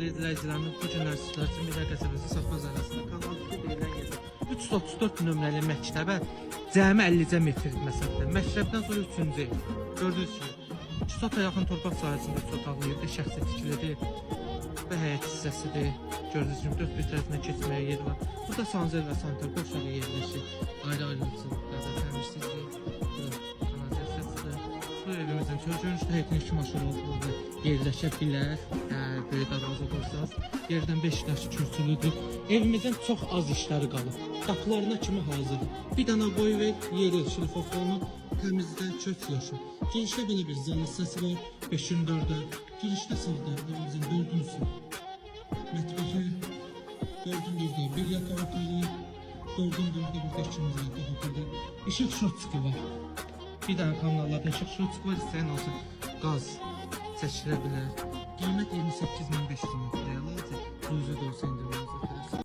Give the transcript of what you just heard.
İzləyicilərimiz bu günlər sizlər üçün Midə qəsəbəsi Safxoz arasında Kanal 2 deyilən yerdə 334 nömrəli məktəbə cəmi 50 metr məsafədə. Məktəbdən sonra 3-cü ev. Gördüyünüz kimi 2 sota yaxın torpaq sahəsində 3 otaqlı evdir, şəxsi tikilidir və həyət hissəsidir. Gördüyünüz kimi 4 bir tərəfinə keçməyə yer var. Burada sanzel və sanitar boşluqları yerləşir. Ayrı-ayrılıqsızlıqlarda təmizsizlik, kanalizasiyasıdır. Bu evimizin görünüşdə həyətin 2 maşın olduğu yerləşə bilər. Böyük darvaza qoysanız, yerdən 5 daşı kürsülüdür. Evimizin çox az işləri qalıb. Qapılarına kimi hazırdır. Bir dənə boy ver, yeri şilfofonu, təmizdə kök yaşır. Girişdə belə bir zal hissəsi var, 5-in 4-ə. Girişdə sağda evimizin 4-cüsü. Mətbəxi, 4-ün 4-ə bir yataq otağı, 4-ün 4-ə bir də ikimiz yataq otağı. İşıq şotçuku var. Bir dənə kanallarda işıq şotçuku var, istəyən olsa qaz çəkilə bilər. Qiymət 28.500 manat real alacaq. 100 də olsa indirimimiz var.